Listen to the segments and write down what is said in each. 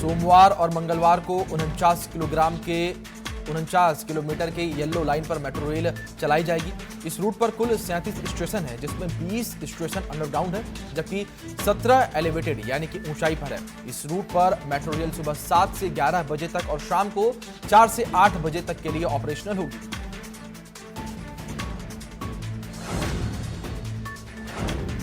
सोमवार और मंगलवार को 49 किलोमीटर के येलो लाइन पर मेट्रो रेल चलाई जाएगी। इस रूट पर कुल 37 स्टेशन है, जिसमें 20 स्टेशन अंडरग्राउंड है, जबकि 17 एलिवेटेड यानी कि ऊंचाई पर है। इस रूट पर मेट्रो रेल सुबह 7 से 11 बजे तक और शाम को 4 से 8 बजे तक के लिए ऑपरेशनल होगी।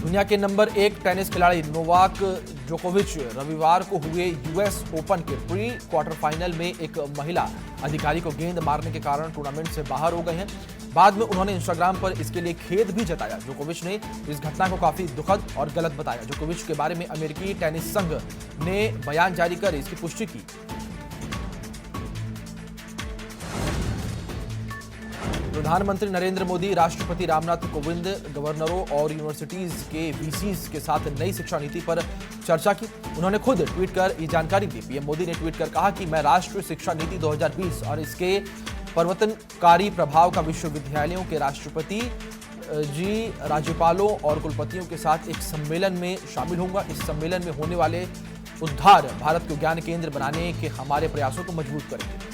दुनिया के नंबर 1 टेनिस खिलाड़ी नोवाक जोकोविच रविवार को हुए यूएस ओपन के प्री क्वार्टर फाइनल में एक महिला अधिकारी को गेंद मारने के कारण टूर्नामेंट से बाहर हो गए हैं। बाद में उन्होंने इंस्टाग्राम पर इसके लिए खेद भी जताया। जोकोविच ने इस घटना को काफी दुखद और गलत बताया। जोकोविच के बारे में अमेरिकी टेनिस संघ ने बयान जारी कर इसकी पुष्टि की। प्रधानमंत्री नरेंद्र मोदी, राष्ट्रपति रामनाथ कोविंद, गवर्नरों और यूनिवर्सिटीज के वीसीज के साथ नई शिक्षा नीति पर चर्चा की। उन्होंने खुद ट्वीट कर ये जानकारी दी। पीएम मोदी ने ट्वीट कर कहा कि मैं राष्ट्रीय शिक्षा नीति 2020 और इसके परिवर्तनकारी प्रभाव का विश्वविद्यालयों के राष्ट्रपति जी, राज्यपालों और कुलपतियों के साथ एक सम्मेलन में शामिल होऊंगा। इस सम्मेलन में होने वाले उद्धार भारत को ज्ञान केंद्र बनाने के हमारे प्रयासों को मजबूत करेंगे।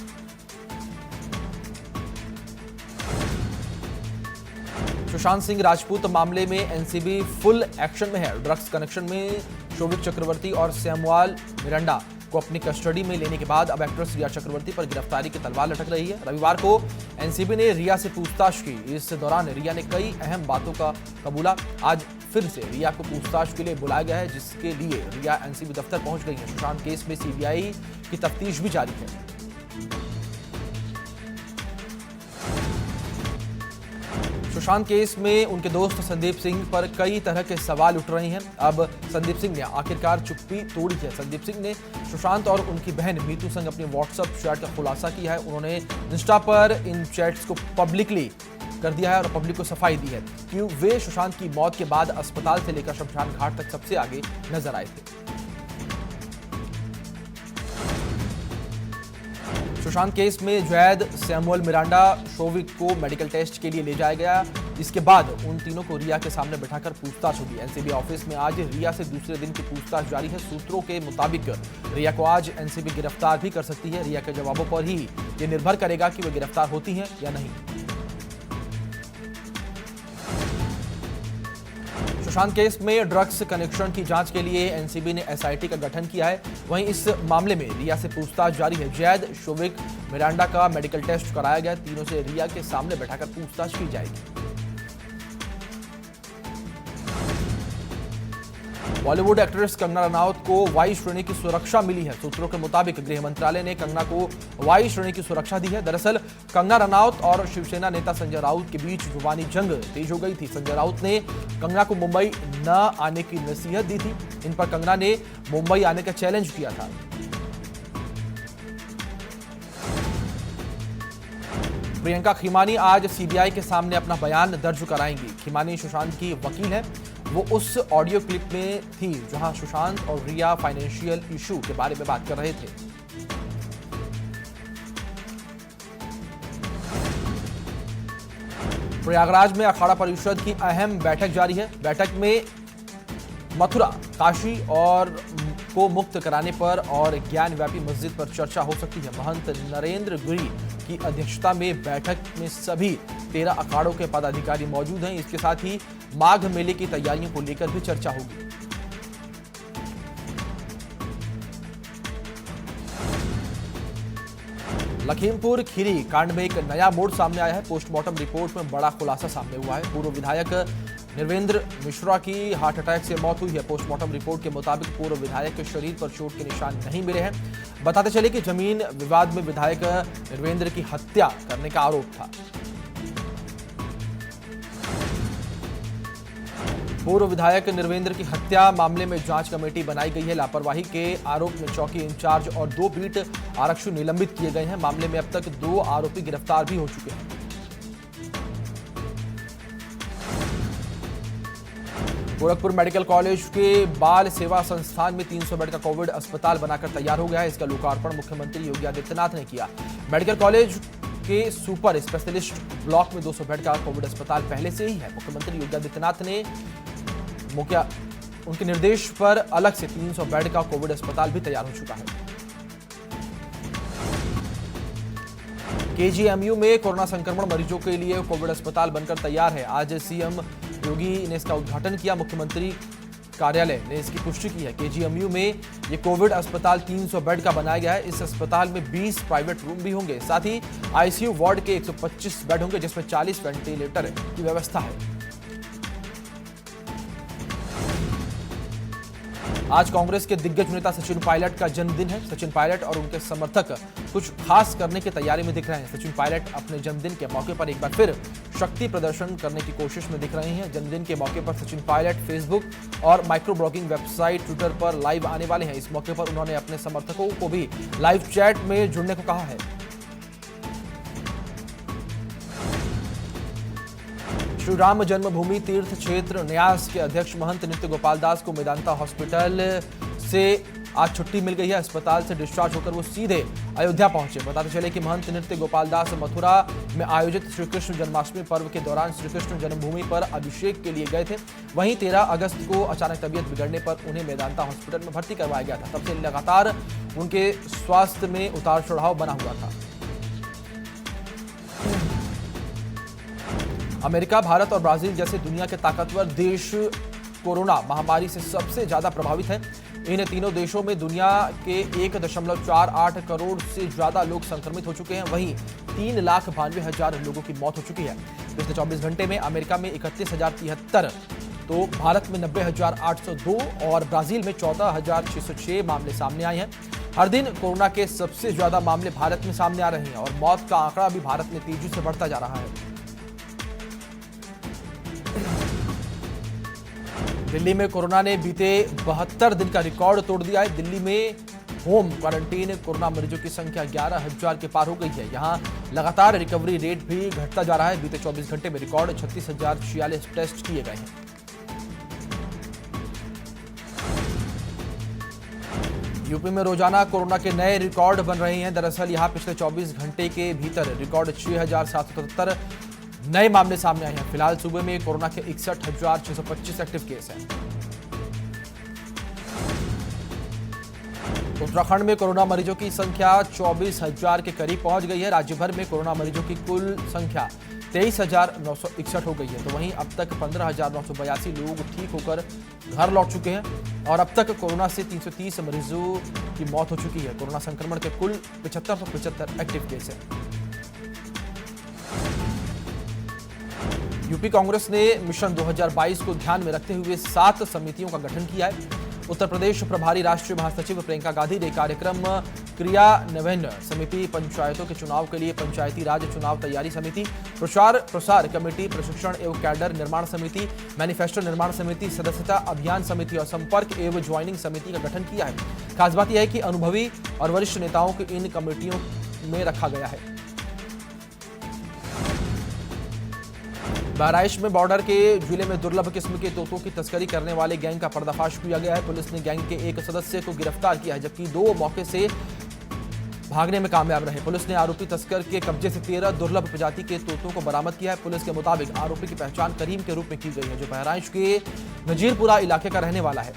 सुशांत सिंह राजपूत मामले में एनसीबी फुल एक्शन में है। ड्रग्स कनेक्शन में शोभिक चक्रवर्ती और सैमुअल मिरांडा को अपनी कस्टडी में लेने के बाद अब एक्ट्रेस रिया चक्रवर्ती पर गिरफ्तारी की तलवार लटक रही है। रविवार को एनसीबी ने रिया से पूछताछ की। इस दौरान रिया ने कई अहम बातों का कबूला। आज फिर से रिया को पूछताछ के लिए बुलाया गया है, जिसके लिए रिया एनसीबी दफ्तर पहुंच गई है। सुशांत केस में सीबीआई की तफ्तीश भी जारी है। सुशांत केस में उनके दोस्त संदीप सिंह पर कई तरह के सवाल उठ रहे हैं। अब संदीप सिंह ने आखिरकार चुप्पी तोड़ी है। संदीप सिंह ने सुशांत और उनकी बहन मीतू संग अपने व्हाट्सएप चैट का खुलासा किया है। उन्होंने इंस्टा पर इन चैट्स को पब्लिकली कर दिया है और पब्लिक को सफाई दी है कि वे सुशांत की मौत के बाद अस्पताल से लेकर शमशान घाट तक सबसे आगे नजर आए थे। सुशांत केस में जैद, सैमुअल मिरांडा, शोविक को मेडिकल टेस्ट के लिए ले जाया गया। इसके बाद उन तीनों को रिया के सामने बिठाकर पूछताछ होगी। एनसीबी ऑफिस में आज रिया से दूसरे दिन की पूछताछ जारी है। सूत्रों के मुताबिक रिया को आज एनसीबी गिरफ्तार भी कर सकती है। रिया के जवाबों पर ही ये निर्भर करेगा कि वे गिरफ्तार होती हैं या नहीं। सुशांत केस में ड्रग्स कनेक्शन की जांच के लिए एनसीबी ने एसआईटी का गठन किया है। वहीं इस मामले में रिया से पूछताछ जारी है। जैद, शोविक, मिरांडा का मेडिकल टेस्ट कराया गया। तीनों से रिया के सामने बैठाकर पूछताछ की जाएगी। बॉलीवुड एक्ट्रेस कंगना रनौत को वाई श्रेणी की सुरक्षा मिली है। सूत्रों के मुताबिक गृह मंत्रालय ने कंगना को वाई श्रेणी की सुरक्षा दी है। दरअसल कंगना रनौत और शिवसेना नेता संजय राउत के बीच जुबानी जंग तेज हो गई थी। संजय राउत ने कंगना को मुंबई न आने की नसीहत दी थी। इन पर कंगना ने मुंबई आने का चैलेंज किया था। प्रियंका खीमानी आज सीबीआई के सामने अपना बयान दर्ज कराएंगी। खीमानी सुशांत की वकील है। वो उस ऑडियो क्लिप में थी जहां सुशांत और रिया फाइनेंशियल इशू के बारे में बात कर रहे थे। प्रयागराज में अखाड़ा परिषद की अहम बैठक जारी है। बैठक में मथुरा, काशी और को मुक्त कराने पर और ज्ञान व्यापी मस्जिद पर चर्चा हो सकती है। महंत नरेंद्र गिरी की अध्यक्षता में बैठक में सभी 13 अखाड़ों के पदाधिकारी मौजूद हैं। इसके साथ ही माघ मेले की तैयारियों को लेकर भी चर्चा होगी। लखीमपुर खीरी कांड में एक नया मोड़ सामने आया है। पोस्टमार्टम रिपोर्ट में बड़ा खुलासा सामने हुआ है। पूर्व विधायक निर्वेंद्र मिश्रा की हार्ट अटैक से मौत हुई है। पोस्टमार्टम रिपोर्ट के मुताबिक पूर्व विधायक के शरीर पर चोट के निशान नहीं मिले हैं। बताते चले कि जमीन विवाद में विधायक निर्वेंद्र की हत्या करने का आरोप था। पूर्व विधायक निर्वेंद्र की हत्या मामले में जांच कमेटी बनाई गई है। लापरवाही के आरोप में चौकी इंचार्ज और 2 बीट आरक्षी निलंबित किए गए हैं। मामले में अब तक 2 आरोपी गिरफ्तार भी हो चुके हैं। गोरखपुर मेडिकल कॉलेज के बाल सेवा संस्थान में 300 बेड का कोविड अस्पताल बनाकर तैयार हो गया है। इसका लोकार्पण मुख्यमंत्री योगी आदित्यनाथ ने किया। मेडिकल कॉलेज के सुपर स्पेशलिस्ट ब्लॉक में 200 बेड का कोविड अस्पताल पहले से ही है। मुख्यमंत्री योगी आदित्यनाथ ने उनके निर्देश पर अलग से 300 बेड का कोविड अस्पताल भी तैयार हो चुका है। केजीएमयू में कोरोना संक्रमण मरीजों के लिए कोविड अस्पताल बनकर तैयार है। आज सीएम योगी ने इसका उद्घाटन किया। मुख्यमंत्री कार्यालय ने इसकी पुष्टि की है। केजीएमयू में ये कोविड अस्पताल 300 बेड का बनाया गया है। इस अस्पताल में 20 प्राइवेट रूम भी होंगे। साथ ही आईसीयू वार्ड के 125 बेड होंगे, जिसमें 40 वेंटिलेटर की व्यवस्था है। आज कांग्रेस के दिग्गज नेता सचिन पायलट का जन्मदिन है। सचिन पायलट और उनके समर्थक कुछ खास करने की तैयारी में दिख रहे हैं। सचिन पायलट अपने जन्मदिन के मौके पर एक बार फिर शक्ति प्रदर्शन करने की कोशिश में दिख रहे हैं। जन्मदिन के मौके पर सचिन पायलट फेसबुक और माइक्रो ब्लॉगिंग वेबसाइट ट्विटर पर लाइव आने वाले हैं। इस मौके पर उन्होंने अपने समर्थकों को भी लाइव चैट में जुड़ने को कहा है। श्री राम जन्मभूमि तीर्थ क्षेत्र न्यास के अध्यक्ष महंत नृत्य गोपाल दास को मेदांता हॉस्पिटल से आज छुट्टी मिल गई है। अस्पताल से डिस्चार्ज होकर वो सीधे अयोध्या पहुंचे। बताते चले कि महंत नृत्य गोपाल दास मथुरा में आयोजित श्री कृष्ण जन्माष्टमी पर्व के दौरान श्री कृष्ण जन्मभूमि पर अभिषेक के लिए गए थे। वहीं 13 अगस्त को अचानक तबीयत बिगड़ने पर उन्हें मेदांता हॉस्पिटल में भर्ती करवाया गया था। तब से लगातार उनके स्वास्थ्य में उतार चढ़ाव बना हुआ था। अमेरिका, भारत और ब्राजील जैसे दुनिया के ताकतवर देश कोरोना महामारी से सबसे ज्यादा प्रभावित हैं। इन तीनों देशों में दुनिया के 1.48 करोड़ से ज्यादा लोग संक्रमित हो चुके हैं। वहीं 3,92,000 लोगों की मौत हो चुकी है। पिछले 24 घंटे में अमेरिका में 31,073, तो भारत में 90,802 और ब्राजील में 14,606 मामले सामने आए हैं। हर दिन कोरोना के सबसे ज्यादा मामले भारत में सामने आ रहे हैं और मौत का आंकड़ा भी भारत में तेजी से बढ़ता जा रहा है। दिल्ली में कोरोना ने बीते 72 दिन का रिकॉर्ड तोड़ दिया है। दिल्ली में होम क्वारंटीन कोरोना मरीजों की संख्या 11,000 के पार हो गई है। यहां लगातार रिकवरी रेट भी घटता जा रहा है। बीते 24 घंटे में रिकॉर्ड 36,046 टेस्ट किए गए हैं। यूपी में रोजाना कोरोना के नए रिकॉर्ड बन रहे हैं। दरअसल यहां पिछले 24 घंटे के भीतर रिकॉर्ड 6,777 नए मामले सामने आए हैं। फिलहाल सूबे में कोरोना के 61,625 एक्टिव केस हैं। उत्तराखंड में कोरोना मरीजों की संख्या 24,000 के करीब पहुंच गई है। राज्य भर में कोरोना मरीजों की कुल संख्या 23,961 हो गई है। तो वहीं अब तक 15,982 लोग ठीक होकर घर लौट चुके हैं और अब तक कोरोना से 330 मरीजों की मौत हो चुकी है। कोरोना संक्रमण के कुल 7575 एक्टिव केस हैं। यूपी कांग्रेस ने मिशन 2022 को ध्यान में रखते हुए 7 समितियों का गठन किया है। उत्तर प्रदेश प्रभारी राष्ट्रीय महासचिव प्रियंका गांधी ने कार्यक्रम क्रियान्वयन समिति, पंचायतों के चुनाव के लिए पंचायती राज चुनाव तैयारी समिति, प्रचार प्रसार कमेटी, प्रशिक्षण एवं कैडर निर्माण समिति, मैनिफेस्टो निर्माण समिति, सदस्यता अभियान समिति और संपर्क एवं ज्वाइनिंग समिति का गठन किया है। खास बात यह है कि अनुभवी और वरिष्ठ नेताओं को इन कमेटियों में रखा गया है। बहराइच में बॉर्डर के जिले में दुर्लभ किस्म के तोतों की तस्करी करने वाले गैंग का पर्दाफाश किया गया है। पुलिस ने गैंग के एक सदस्य को गिरफ्तार किया है, जबकि 2 मौके से भागने में कामयाब रहे। पुलिस ने आरोपी तस्कर के कब्जे से 13 दुर्लभ प्रजाति के तोतों को बरामद किया है। पुलिस के मुताबिक आरोपी की पहचान करीम के रूप में की गई है, जो बहराइच के नजीरपुरा इलाके का रहने वाला है।